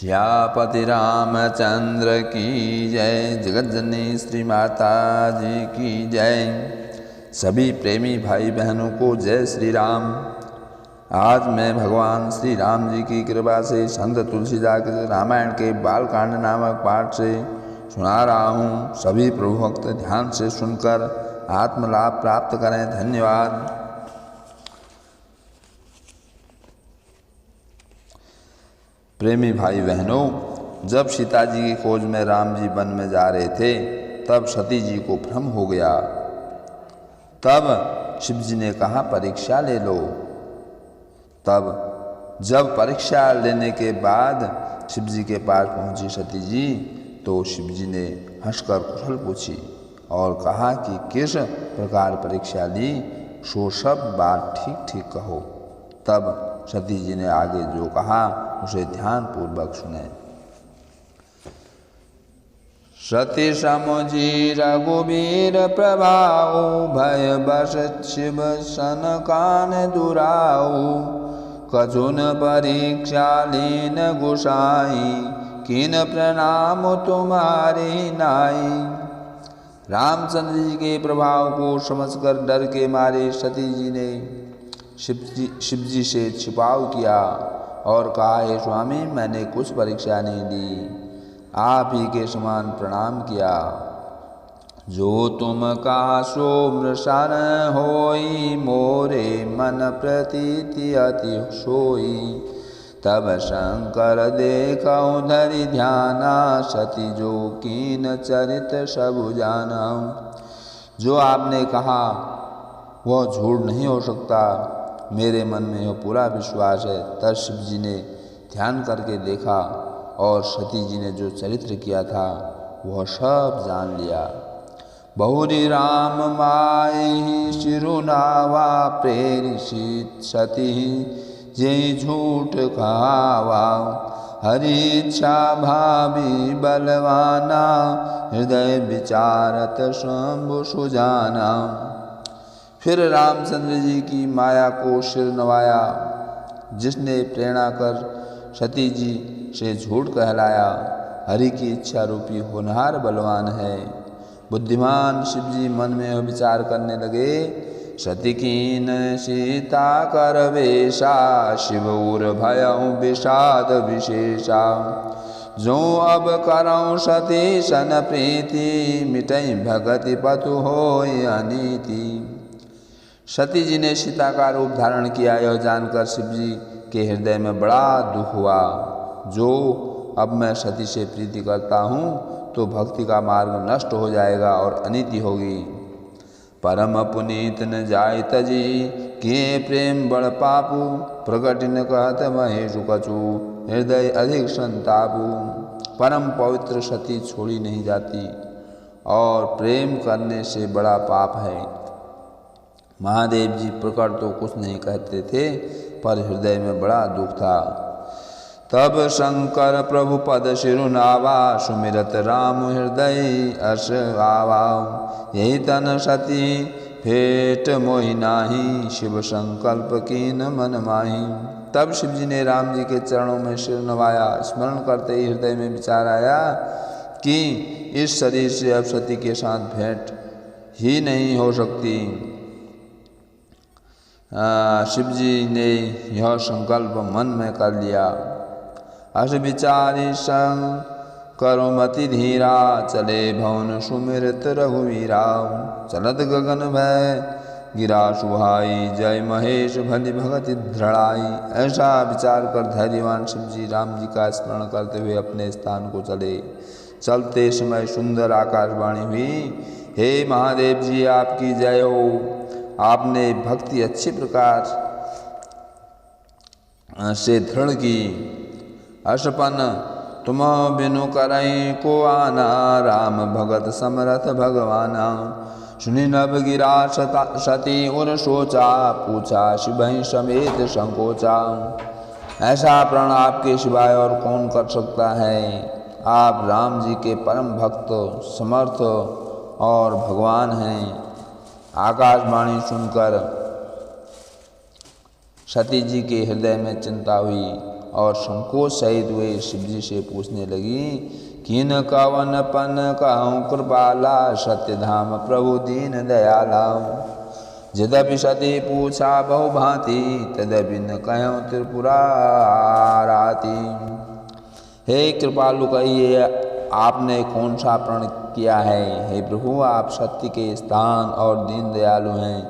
सियापति रामचंद्र की जय। जगज्जननी श्री माता जी की जय। सभी प्रेमी भाई बहनों को जय श्री राम। आज मैं भगवान श्री राम जी की कृपा से संत तुलसीदास के रामायण के बालकांड नामक पाठ से सुना रहा हूँ। सभी प्रभु भक्त ध्यान से सुनकर आत्मलाभ प्राप्त करें। धन्यवाद। प्रेमी भाई बहनों, जब सीता जी की खोज में राम जी वन में जा रहे थे तब सती जी को भ्रम हो गया। तब शिव जी ने कहा परीक्षा ले लो। तब जब परीक्षा लेने के बाद शिव जी के पास पहुंची सती जी तो शिव जी ने हंसकर कुशल पूछी और कहा कि किस प्रकार परीक्षा ली, सो सब बात ठीक ठीक कहो। तब सती जी ने आगे जो कहा उसे ध्यान पूर्वक सुने। सती समुझी रघुबीर प्रभाऊ, भय बस शिव सन कान दुराऊ। कछुन परीक्षा लीन गुसाई, किन प्रणाम तुम्हारी नाई। रामचंद्र जी के प्रभाव को समझकर डर के मारे सती जी ने शिव जी से छिपाव किया और कहा, हे स्वामी, मैंने कुछ परीक्षा नहीं दी, आप ही के समान प्रणाम किया। जो तुम कहा सो मृषण होई, मोरे मन प्रतीति अति सोई। तब शंकर देखौ धरि ध्याना, सती जो कीन चरित सब जाना। जो आपने कहा वह झूठ नहीं हो सकता, मेरे मन में यह पूरा विश्वास है। तब शिव जी ने ध्यान करके देखा और सती जी ने जो चरित्र किया था वह सब जान लिया। बहुरी राम माहि शिरुनावा, प्रेरित सती जे झूठ कहावा। हरि इच्छा भावी बलवाना, हृदय विचारत शंभु सुजाना। फिर रामचंद्र जी की माया को सिर नवाया, जिसने प्रेरणा कर सती जी से झूठ कहलाया। हरि की इच्छा रूपी होनहार बलवान है। बुद्धिमान शिव जी मन में विचार करने लगे, सती कीन सीता कर वेशा, शिव उर भयउ विषाद विशेषा। जो अब करऊँ सती सन प्रीति, मिटई भगति पतु होय अनीति। सती जी ने सीता का रूप धारण किया, यह जानकर शिव जी के हृदय में बड़ा दुख हुआ। जो अब मैं सती से प्रीति करता हूँ तो भक्ति का मार्ग नष्ट हो जाएगा और अनीति होगी। परम पुनीत न जाय तजी, किए प्रेम बड़ पापू। प्रगट न कहत महेशु कछु, हृदय अधिक संतापू। परम पवित्र सती छोड़ी नहीं जाती और प्रेम करने से बड़ा पाप है। महादेव जी प्रकट तो कुछ नहीं कहते थे, पर हृदय में बड़ा दुख था। तब शंकर प्रभु पद शिरुनावा, सुमिरत राम हृदय अस आवा। यही तन सती फेट मोहि नाही, शिव संकल्प कीन मन माही। तब शिव जी ने राम जी के चरणों में सिर नवाया। स्मरण करते ही हृदय में विचार आया कि इस शरीर से अब सती के साथ भेंट ही नहीं हो सकती। शिव जी ने यह संकल्प मन में कर लिया। अस विचारी संग करो मति धीरा, चले भवन सुमिरत रघुवीरा। चलत गगन भय गिरा सुहाई, जय महेश भली भगति दृढ़ाई। ऐसा विचार कर धैर्यवान शिव जी राम जी का स्मरण करते हुए अपने स्थान को चले। चलते समय सुंदर आकाशवाणी हुई, हे महादेव जी, आपकी जय हो। आपने भक्ति अच्छी प्रकार से दृढ़ की। अशपन तुम बिनु करई को आना, राम भगत समरथ भगवाना। सुनि नभ गिरा सती उन सोचा, पूछा शिवहि समेत संकोचा। ऐसा प्रण आपके सिवाय और कौन कर सकता है। आप राम जी के परम भक्त, समर्थ और भगवान हैं। आकाशवाणी सुनकर सती जी के हृदय में चिंता हुई और संकोच सहित वे शिव जी से पूछने लगी, किन कवन पन कहूँ कृपाला, सत्य धाम प्रभु दीन दयाला। यद्यपि सती पूछा बहु भांति, तदपि न कहूँ त्रिपुराराती। हे कृपालु कहिए, आपने कौन सा प्रण किया है। हे प्रभु, आप सत्य के स्थान और दीन दयालु हैं।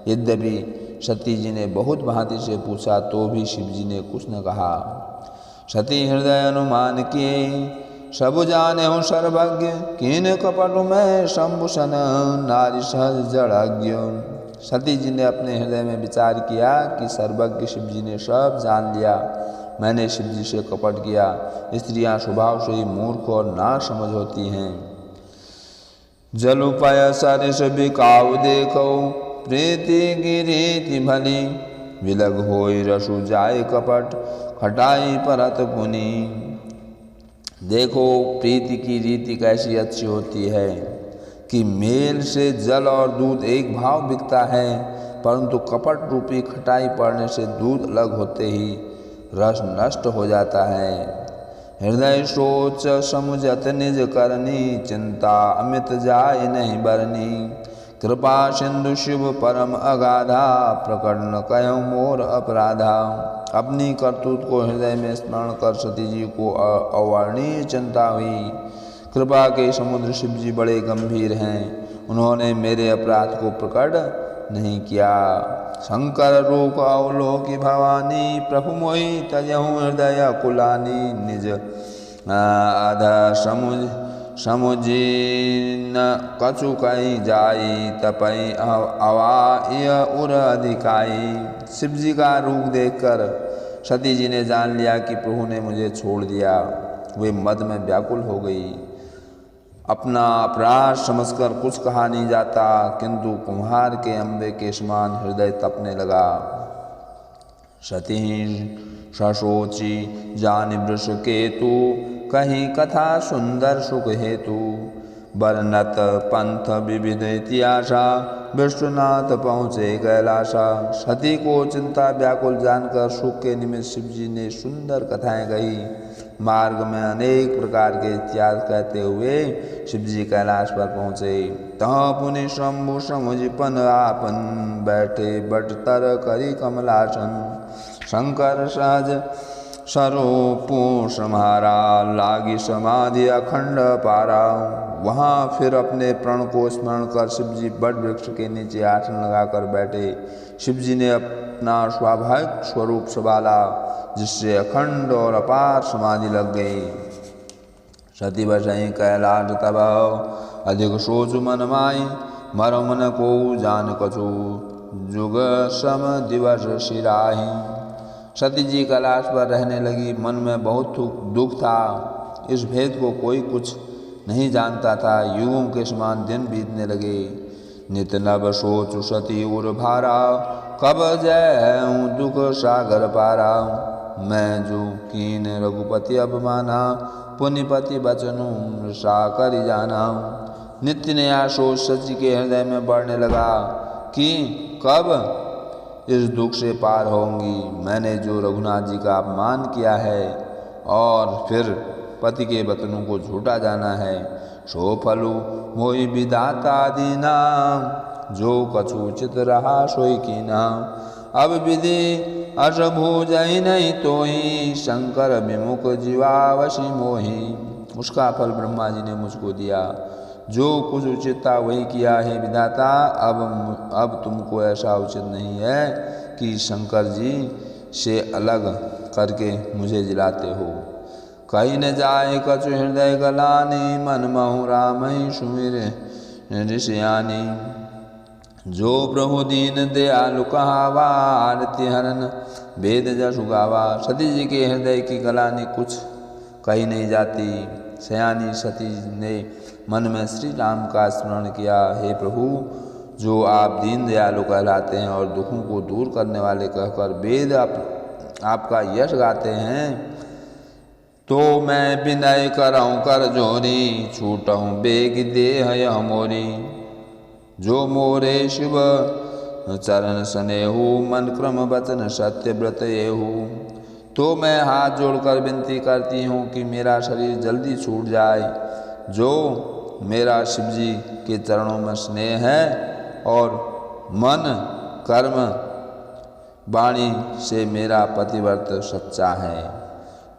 यद्यपि सती जी ने बहुत भांति से पूछा तो भी शिव जी ने कुछ न कहा। सती हृदय अनुमान किए, सब जाने हूँ सर्वज्ञ, किन कपट में शंभुषण, नारी सहज जड़ज्ञ। सती जी ने अपने हृदय में विचार किया कि सर्वज्ञ शिव जी ने सब जान लिया, मैंने शिव जी से कपट किया। स्त्रियां स्वभाव से ही मूर्ख और ना समझ होती हैं। जलुपय सरिस बिकाऊ देखो, प्रीति की रीति भली, विलग होई रसु जाय कपट, खटाई परत पुनी। देखो प्रीति की रीति कैसी अच्छी होती है कि मेल से जल और दूध एक भाव बिकता है, परंतु कपट रूपी खटाई पड़ने से दूध अलग होते ही रस नष्ट हो जाता है। हृदय सोच समुझत निज करनी, चिंता अमित जाय नहीं बरनी। कृपा सिंधु शिव परम अगाधा, प्रकट न कयो मोर अपराधा। अपनी करतूत को हृदय में स्मरण कर सती जी को अवर्णीय चिंता हुई। कृपा के समुद्र शिव जी बड़े गंभीर हैं, उन्होंने मेरे अपराध को प्रकट नहीं किया। शंकर रूप अवलोकी भवानी, प्रभु मोहि तजहु हृदय कुलानी। निज आधा समुझी न कछु कही जाई, तपई अवाय उर अधिकाई। शिव जी का रूप देखकर सती जी ने जान लिया कि प्रभु ने मुझे छोड़ दिया। वे मद में व्याकुल हो गई। अपना अपराध समझकर कुछ कहा नहीं जाता, किंतु कुम्हार के अम्बे के समान हृदय तपने लगा। सती सशोची जानि वृष केतु, कहीं कथा सुंदर सुख हेतु। बरनत पंथ विविध इतिहासा, विष्णुनाथ पहुँचे कैलासा। सती को चिंता व्याकुल जानकर सुख के निमित्त शिव जी ने सुंदर कथाएं कही। मार्ग में अनेक प्रकार के इतिहास कहते हुए शिव जी कैलाश पर पहुँचे। तहाँ पुनि शंभु समुझपन आपन, बैठे बट तर करी कमलासन। शंकर सहज स्वरूपु सम्हारा, लागी समाधि अखंड पारा। वहाँ फिर अपने प्रण को स्मरण कर शिव जी बट वृक्ष के नीचे आसन लगाकर बैठे। शिव जी ने अपना स्वाभाविक स्वरूप संभाला, जिससे अखंड और अपार समाधि लग गई। सती बसई कैलाश तब, अधिक सोच मन माई। मरो मन को जान कछु, जुग सम दिवस सिराही। सती जी कैलाश पर रहने लगी। मन में बहुत दुख था। इस भेद को कोई कुछ नहीं जानता था। युगों के समान दिन बीतने लगे। नित नव सोच सती उर भारा, कब जय दुख सागर पारा। मैं जो कीन रघुपति अपमाना, पुनिपति बचनु सा कर जाना। नित्य नया सोच सची के हृदय में बढ़ने लगा कि कब इस दुख से पार होंगी। मैंने जो रघुनाथ जी का अपमान किया है और फिर पति के वचनों को झूठा जाना है, सो फलु मोहि विधाता दीना। जो कछु चित रहा सोई कीना। अब विधि अस भूजहि नहीं तोहि, शंकर विमुख जीवावशी मोहि। उसका फल ब्रह्मा जी ने मुझको दिया। जो कुछ उचित था वही किया है विधाता। अब तुमको ऐसा उचित नहीं है कि शंकर जी से अलग करके मुझे जिलाते हो। कहीं न जाए कछु हृदय गलानी, मन महु राम ही सुमिर ऋषियानी। जो प्रभु दीन दयालु कहावा, आरती हरन वेद जसु गावा। सती जी के हृदय की गलानी कुछ कही नहीं जाती। सयानी सती ने मन में श्री राम का स्मरण किया। हे प्रभु, जो आप दीन दयालु कहलाते हैं और दुखों को दूर करने वाले कहकर वेद आपका यश गाते हैं, तो मैं विनय करऊँ कर जोरी, छूटऊँ बेग देह यह मोरी। जो मोरे शिव चरण स्नेहु, मन क्रम वचन सत्य व्रत येहु। तो मैं हाथ जोड़कर विनती करती हूँ कि मेरा शरीर जल्दी छूट जाए। जो मेरा शिव जी के चरणों में स्नेह है और मन कर्म वाणी से मेरा पतिव्रत सच्चा है।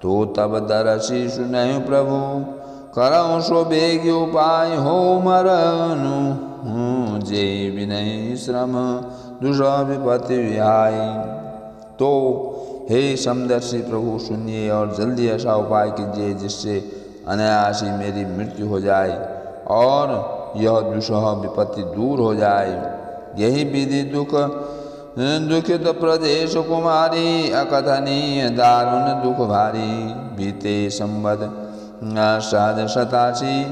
तो तब दरसी सुनहि प्रभु करऊँ सो बेग उपाय हो मरनु जे विनय श्रम दुषा विपत्ति विहाय। तो हे समदर्शी प्रभु सुनिए और जल्दी ऐसा उपाय कीजिए जिससे अनायासी मेरी मृत्यु हो जाए और यह दुषह विपत्ति दूर हो जाए। यही विधि दुखित प्रदेश कुमारी अकथनीय दारुण दुख भारी। बीते संवद सहज शतासी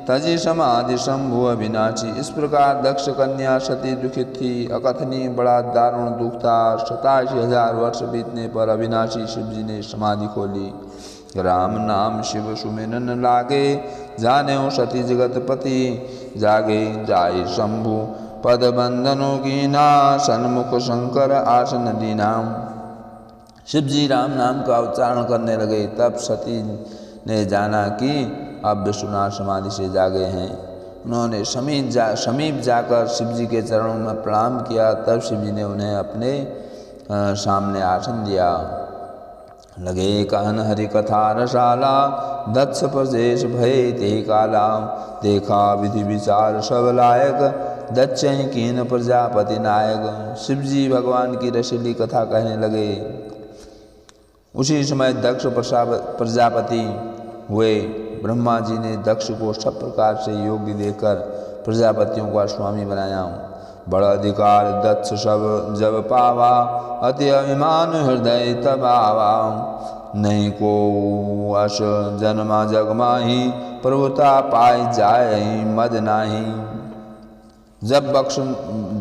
तजी समाधि शंभु अविनाशी। इस प्रकार दक्ष कन्या सती दुखित थी, अकथनीय बड़ा दारुण दुख था। 87,000 वर्ष बीतने पर अविनाशी शिव जी ने समाधि खोली। राम नाम शिव सुमिरन लागे जाने सती जगतपति जागे। जाय शंभु पद बंधनों की ना सन्मुख शंकर आसन दीना। शिव जी राम नाम का उच्चारण करने लगे। तब सती ने जाना कि अब विश्वनाथ समाधि से जागे हैं। उन्होंने समीप जाकर शिव जी के चरणों में प्रणाम किया। तब शिव जी ने उन्हें अपने सामने आसन दिया। लगे कहन हरि कथा रसाला दक्ष प्रदेश भय ते काला। देखा विधि विचार सब लायक दक्ष कीन प्रजापति नायक। शिव जी भगवान की रसीली कथा कहने लगे। उसी समय दक्ष प्रजापति हुए। ब्रह्मा जी ने दक्ष को सब प्रकार से योग्य देकर प्रजापतियों का स्वामी बनाया। बड़ा अधिकार दक्ष सब जब पावा अति अभिमान हृदय तब आवा। नहीं को अश जन्मा जग माही प्रभुता पाई जाए मद नाही। जब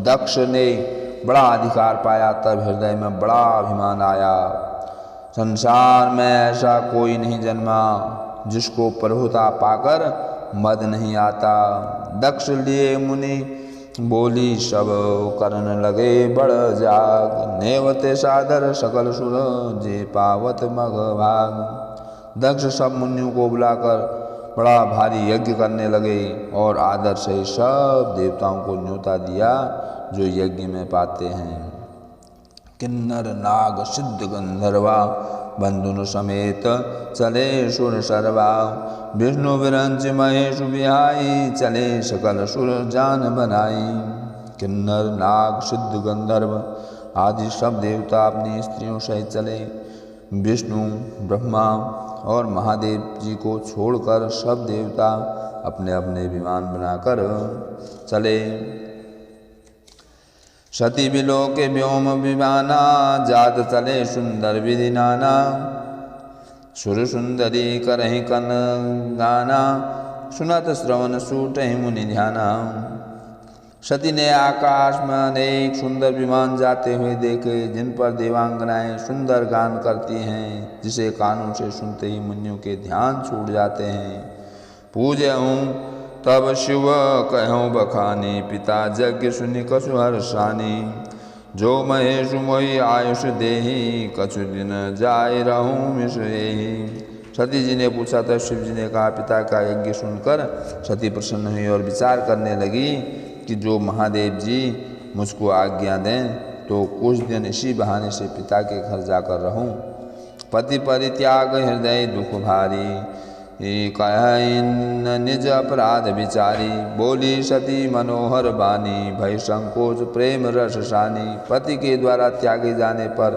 दक्ष ने बड़ा अधिकार पाया तब हृदय में बड़ा अभिमान आया। संसार में ऐसा कोई नहीं जन्मा जिसको प्रभुता पाकर मद नहीं आता। दक्ष लिए मुनि बोली सब करन लगे बड़ जाग। नेवते सादर सकल सुर जे पावत मग भाग। दक्ष सब मुनियों को बुलाकर बड़ा भारी यज्ञ करने लगे और आदर से सब देवताओं को न्योता दिया जो यज्ञ में पाते हैं। किन्नर नाग सिद्ध गंधर्वा बंधुन समेत चले सुर सर्वा। विष्णु विरंच महेश बिहाई चले सकल सुर जान बनाई। किन्नर नाग सिद्ध गंधर्व आदि सब देवता अपनी स्त्रियों सहित चले। विष्णु ब्रह्मा और महादेव जी को छोड़कर सब देवता अपने अपने विमान बनाकर चले। सती बिलो के व्योम विमाना जात चले सुंदर विधि नाना। सुर सुंदरी करहि कन गाना सुनत श्रवण सूटहि मुनि ध्याना। सती ने आकाश में अनेक सुंदर विमान जाते हुए देखे जिन पर देवांगनाएं सुंदर गान करती हैं, जिसे कानों से सुनते ही मुनियों के ध्यान छूट जाते हैं। पूजहूँ तब शिव कहूँ बखानी पिता यज्ञ सुनि कछु हर्षानी। जो महेश मोहि आयुष देहि कछु दिन जाय रहूँ मिश एहि। सती जी ने पूछा तब शिव जी ने कहा, पिता का यज्ञ सुनकर सती प्रसन्न हुई और विचार करने लगी कि जो महादेव जी मुझको आज्ञा दें तो कुछ दिन इसी बहाने से पिता के घर जाकर रहूं। पति परित्याग हृदय दुख भारी कह निज अपराध विचारी। बोली सती मनोहर बानी भय संकोच प्रेम रस सानी। पति के द्वारा त्यागे जाने पर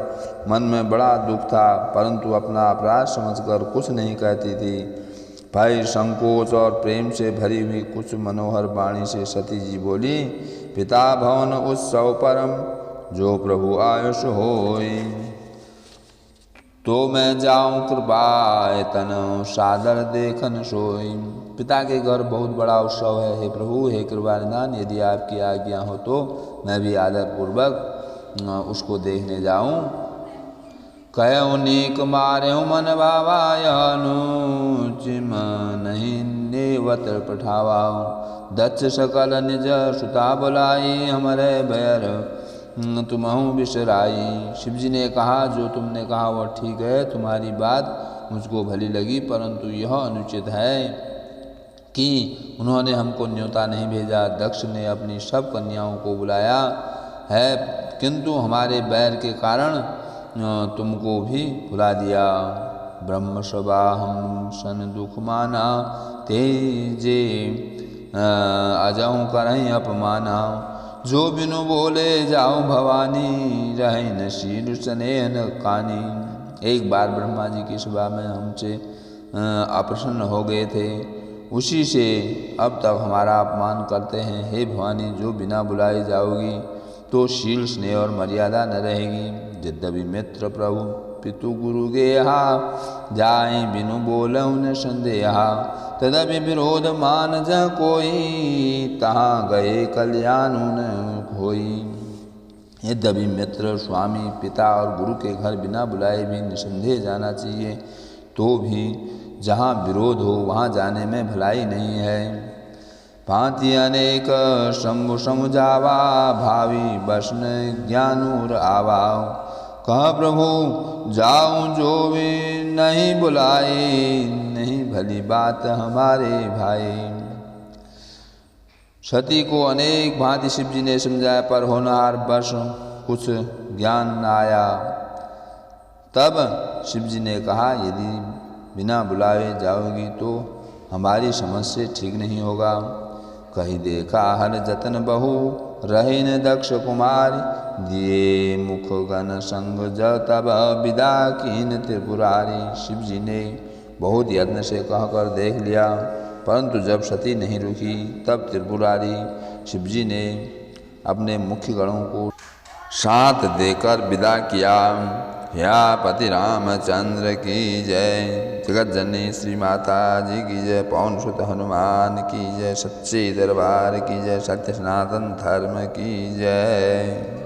मन में बड़ा दुख था, परंतु अपना अपराध समझकर कुछ नहीं कहती थी। भय संकोच और प्रेम से भरी हुई कुछ मनोहर वाणी से सती जी बोली, पिता भवन उत्सव परम जो प्रभु आयुष होई। तो मैं जाऊं कृपाय तन सादर देखन सोई। पिता के घर बहुत बड़ा उत्सव है, हे प्रभु हे कृपानिधान, यदि आपकी आज्ञा हो तो मैं भी आदर पूर्वक उसको देखने जाऊं। कहूँ नीक मारे मन भावायनु चिम नहीं नेवत पठावा। दक्ष सकल निज सुता बुलाई हमरे बैर तुमहु बिसराई। शिव जी ने कहा, जो तुमने कहा वह ठीक है, तुम्हारी बात मुझको भली लगी, परंतु यह अनुचित है कि उन्होंने हमको न्योता नहीं भेजा। दक्ष ने अपनी सब कन्याओं को बुलाया है, किंतु हमारे बैर के कारण तुमको भी भुला दिया। ब्रह्म सबाहम सन दुख माना, तेजे अजहूँ करहीं अपमाना। जो बिनु बोले जाओ भवानी, रहे न शील स्नेह न कानी। एक बार ब्रह्मा जी की सभा में हमसे अप्रसन्न हो गए थे, उसी से अब तक हमारा अपमान करते हैं। हे भवानी, जो बिना बुलाए जाओगी तो शील स्नेह और मर्यादा न रहेगी। यद्यपि मित्र प्रभु पितु गुरु गेहा, जाए बिनु बोलहु न संदेहा। तदपि विरोध मान जह कोई, तहाँ गए कल्याण न होई। यद्यपि मित्र, स्वामी, पिता और गुरु के घर बिना बुलाए भी निसंदेह जाना चाहिए, तो भी जहाँ विरोध हो वहाँ जाने में भलाई नहीं है। भांति अनेक शंभु समुझावा, भावी बसन ज्ञानूर आवा। कह प्रभु जाऊं जो भी नहीं बुलाए, नहीं भली बात हमारे भाई। सती को अनेक भांति शिव जी ने समझाया, पर होनहार बस कुछ ज्ञान न आया। तब शिव जी ने कहा, यदि बिना बुलाए जाओगी तो हमारी समझ से ठीक नहीं होगा। कही देखा हर जतन बहु, रहे न दक्ष कुमारी। दिए मुख गण संग ज तब विदा कीन त्रिपुरारी। शिव जी ने बहुत यत्न से कहकर देख लिया, परंतु जब सती नहीं रुकी, तब त्रिपुरारी शिव जी ने अपने मुख्य गणों को साथ देकर विदा किया। या पति रामचंद्र की जय। जगत जननी श्री माता जी की जय। पवन सुत हनुमान की जय। सच्चे दरबार की जय। सत्य सनातन धर्म की जय।